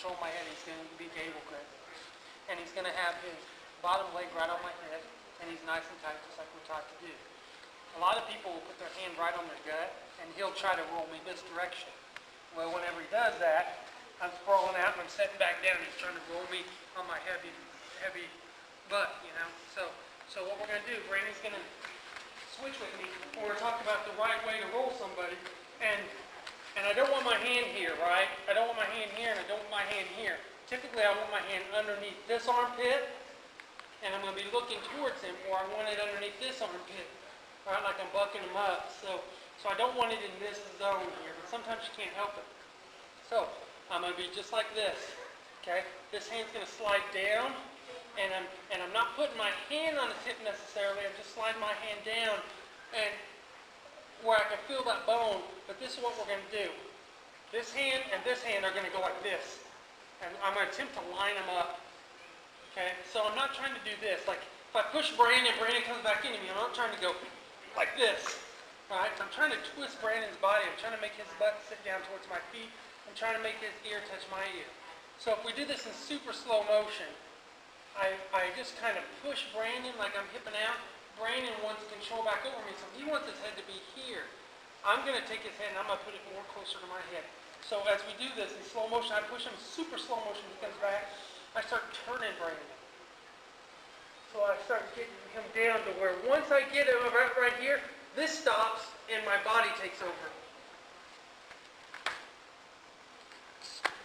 control my head. He's going to be gable grip. And he's going to have his bottom leg right on my head, and he's nice and tight, just like we're taught to do. A lot of people will put their hand right on their gut, and he'll try to roll me this direction. Well, whenever he does that, I'm sprawling out and I'm sitting back down. He's trying to roll me on my heavy butt, you know. So what we're going to do, Brandon's going to switch with me. We're going to talk about the right way to roll somebody. And I don't want my hand here, right? I don't want my hand here, and I don't want my hand here. Typically, I want my hand underneath this armpit, and I'm going to be looking towards him, or I want it underneath this armpit, right? Like I'm bucking him up. So I don't want it in this zone here, but sometimes you can't help it. So I'm going to be just like this, okay? This hand's going to slide down, and I'm not putting my hand on the tip necessarily. I'm just sliding my hand down, and where I can feel that bone. But this is what we're going to do. This hand and this hand are going to go like this, and I'm going to attempt to line them up. Okay? So I'm not trying to do this. Like if I push Brandon comes back into me. I'm not trying to go like this. Right? I'm trying to twist Brandon's body. I'm trying to make his butt sit down towards my feet. I'm trying to make his ear touch my ear. So if we do this in super slow motion, I just kind of push Brandon like I'm hipping out. Brandon wants control back over me, so he wants his head to be here. I'm going to take his head and I'm going to put it more closer to my head. So as we do this in slow motion, I push him super slow motion. He comes back. I start turning Brandon. So I start getting him down to where once I get him right here, this stops and my body takes over.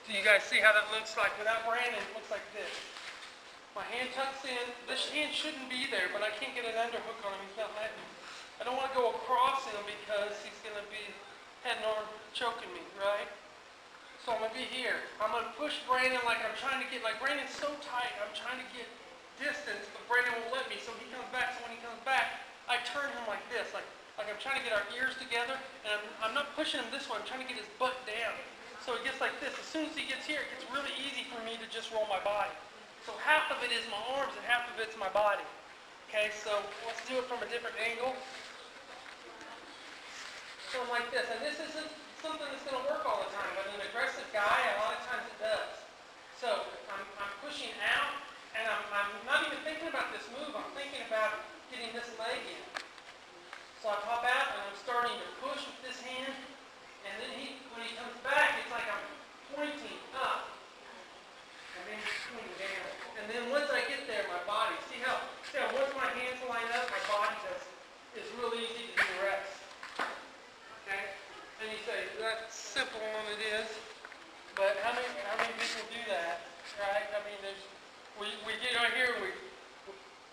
Do you guys see how that looks like? Without Brandon, it looks like this. My hand tucks in. This hand shouldn't be there, but I can't get an underhook on him. He's not letting me. I don't want to go across him because he's going to be head and arm choking me, right? So I'm going to be here. I'm going to push Brandon like I'm trying to get, like Brandon's so tight, I'm trying to get distance, but Brandon won't let me, so he comes back. So when he comes back, I turn him like this, like I'm trying to get our ears together, and I'm not pushing him this way. I'm trying to get his butt down. So it gets like this. As soon as he gets here, it gets really easy for me to just roll my body. So half of it is my arms and half of it's my body. Okay, so let's do it from a different angle. So like this, and this isn't something that's going to work all the time, but an aggressive guy, a lot of times it does. So I'm pushing out, and I'm not even thinking about this move. I'm thinking about getting this leg in. So I pop out, and I'm starting to push with this hand, and then when he comes back, it's like I'm pointing up, and then he's pointing down. And then once I get there, my body, see how once my hands line up, my body is real easy to do the rest. Okay? And you say, that's simple, and it is, but how many people do that, right? I mean, we get out here, we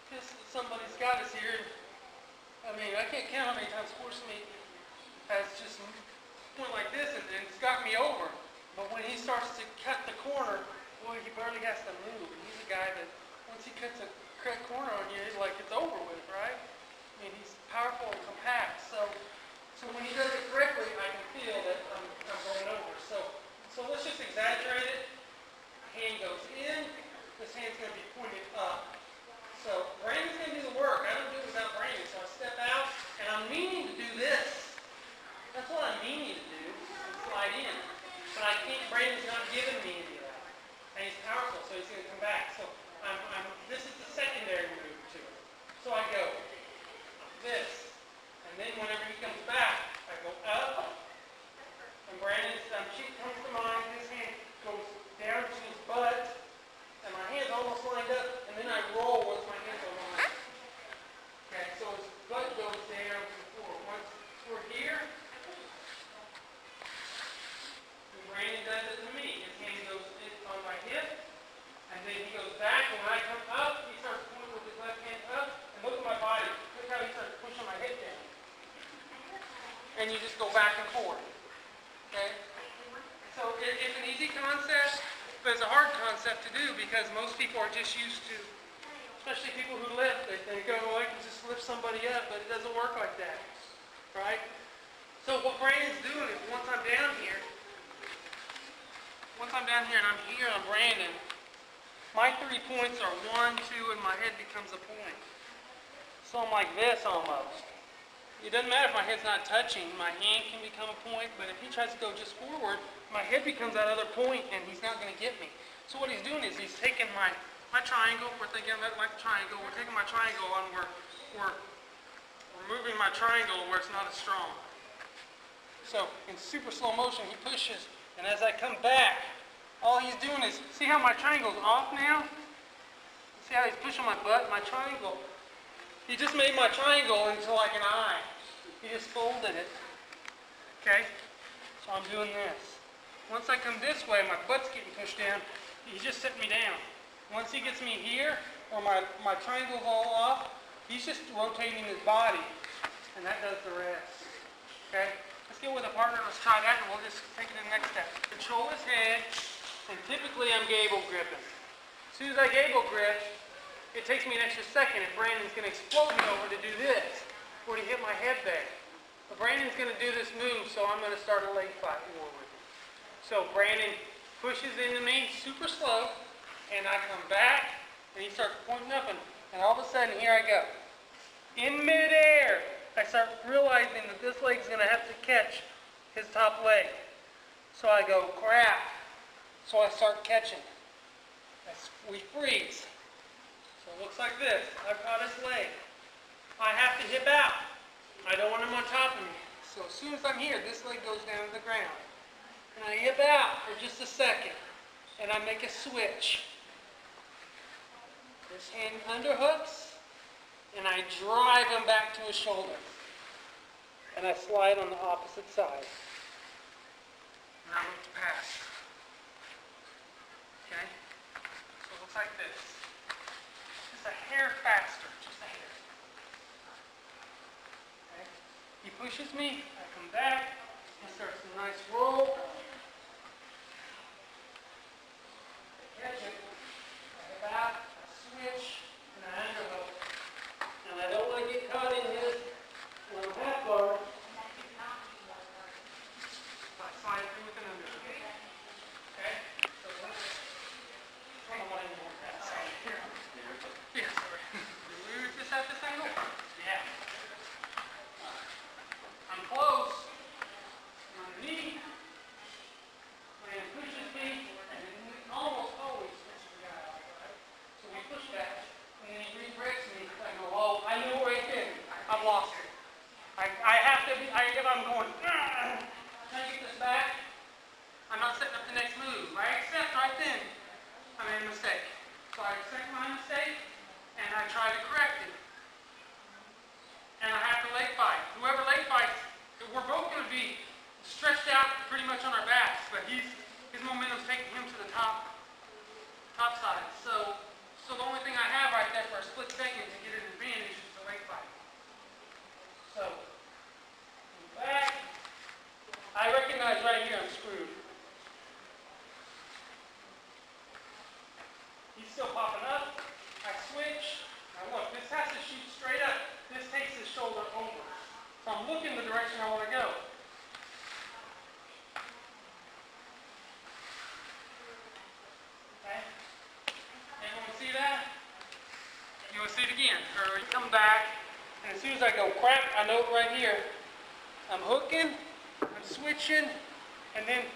piss that somebody's got us here. I mean, I can't count how many times Horse Meat has just went like this, and it's got me over. But when he starts to cut the corner, boy, he barely has to move. And he's a guy that, once he cuts a corner on you, it's like it's over with, right? I mean, he's powerful and compact. So when he does it correctly, I can feel that I'm going over. So let's just exaggerate it. Hand goes in. This hand's going to be pointed up. So Brandon's going to do the work. I don't do it without Brandon. So I step out, and I'm meaning to do this. That's what I'm meaning to do, and slide in. But I can't. Brandon's not giving me any of that. And he's powerful, so he's going to come back. So this is the secondary move to it. So I go this. And then whenever he comes back, I go up. And Brandon's cheek comes to mine. His hand goes down to his butt. And my hand's almost lined up. And then I roll once my hands are lined. Okay, so his butt goes down to the floor. Once we're here, Brandon does it to me. His hand goes in on my hip. And then he goes back. And when I come up, he starts pointing with his left hand up. And look at my body. Look how he starts pushing my hip down. And you just go back and forth. Okay? So it's an easy concept, but it's a hard concept to do because most people are just used to, especially people who lift, they think, oh, I can just lift somebody up, but it doesn't work like that. Right? So what Brandon's doing is once I'm down here and I'm here on Brandon, my 3 points are 1, 2, and my head becomes a point. So I'm like this almost. it doesn't matter if my head's not touching. My hand can become a point, but if he tries to go just forward, my head becomes that other point, and he's not going to get me. So what he's doing is he's taking my triangle. We're thinking about it like a triangle. We're taking my triangle and we're moving my triangle where it's not as strong. So in super slow motion, he pushes, and as I come back, all he's doing is, see how my triangle's off now? See how he's pushing my butt? My triangle. He just made my triangle into like an eye. He just folded it. Okay? So I'm doing this. Once I come this way, my butt's getting pushed down. He's just setting me down. Once he gets me here, or my triangle's all off, he's just rotating his body. And that does the rest. Okay? Let's get with a partner. Let's try that, and we'll just take it to the next step. Control his head, and typically I'm gable gripping. As soon as I gable grip, it takes me an extra second, and Brandon's going to explode me over to do this, or to hit my head there. But Brandon's going to do this move, so I'm going to start a leg fight war with him. So Brandon pushes into me super slow, and I come back, and he starts pointing up, and all of a sudden, here I go. In midair, I start realizing that this leg's going to have to catch his top leg. So I go, crap. So I start catching. We freeze. So it looks like this. I've caught his leg. I have to hip out. I don't want him on top of me. So as soon as I'm here, this leg goes down to the ground. And I hip out for just a second. And I make a switch. This hand underhooks. And I drive him back to his shoulder. And I slide on the opposite side. And I look to pass. Okay? So it looks like this. A hair faster, just a hair. Okay. He pushes me, I come back, he starts a nice roll. I catch it, I hip out, I switch, and I underhook. And I don't want to get caught in his half guard. I slide through with an underhook. Okay? So I don't want any more pass. Here. Yeah, sorry. We were just at this angle? Yeah. I'm close. Underneath. And pushes me. And it almost always pushes the guy out, right? So we push back. And then he re-breaks me. I go, oh, I knew right then. I've lost it. I have to be, if I'm going, trying to get this back, I'm not setting up the next move. I accept right then I made a mistake. So I accept my mistake. And I try to correct it. And I have to leg fight. Whoever leg fights, we're both going to be stretched out pretty much on our backs, but his momentum's taking him to the top side. So the only thing I have right there for a split second to get an advantage is the leg fight. So, back. I recognize right here I'm screwed. He's still popping up. I switch. Now look, this has to shoot straight up. This takes his shoulder over. So I'm looking the direction I want to go. Okay? Anyone see that? You want to see it again? Or you come back, and as soon as I go crap, I know it right here. I'm hooking, I'm switching, and then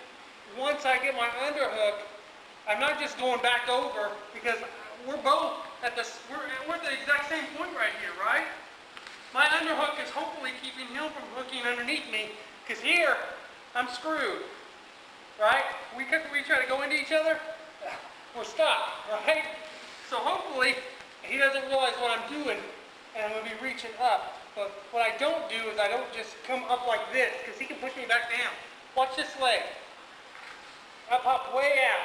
once I get my underhook, I'm not just going back over because we're both at we're at the exact same point right here, right? My underhook is hopefully keeping him from hooking underneath me, because here I'm screwed, right? We try to go into each other, we're stuck, right? So hopefully he doesn't realize what I'm doing, and I'm going to be reaching up. But what I don't do is I don't just come up like this, because he can push me back down. Watch this leg. I pop way out.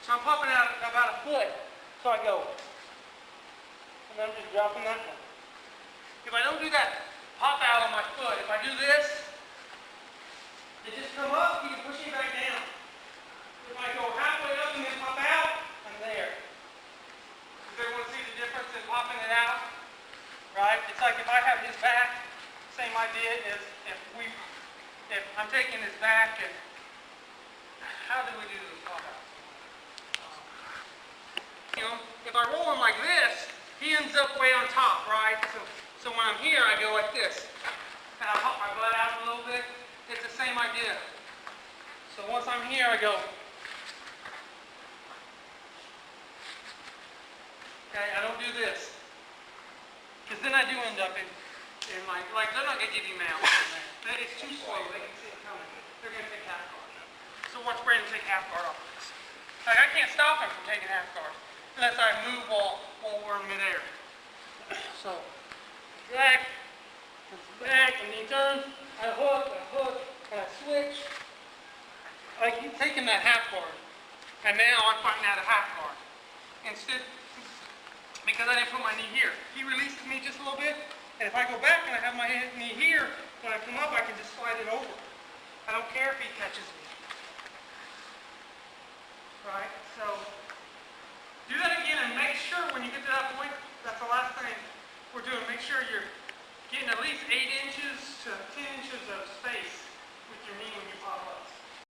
So I'm popping out about a foot. So I go. And I'm just dropping that one. If I don't do that pop out on my foot, if I do this, it just come up, you can push me back down. If I go halfway up and then pop out, I'm there. Does everyone see the difference in popping it out? Right? It's like if I have his back, same idea is if I'm taking his back and how do we do this pop out? You know, if I roll him like this, he ends up way on top, right? So when I'm here, I go like this. and I pop my butt out a little bit. It's the same idea. So once I'm here, I go. Okay, I don't do this. Because then I do end up in like they're not going to give you mounts in there. It's too slow. They can see it coming. They're going to take half guard. So watch Brandon take half guard off of this. Like I can't stop him from taking half guard unless I move while we're in midair. So, back, and he turns, I hook, and I switch. Like he's taking that half guard. And now I'm fighting out of half guard. Instead, because I didn't put my knee here. He releases me just a little bit, and if I go back and I have my knee here, when I come up, I can just slide it over. I don't care if he catches me. Right? So, do that again and make sure when you get to that point, that's the last thing we're doing, make sure you're getting at least 8 inches to 10 inches of space with your knee when you pop up.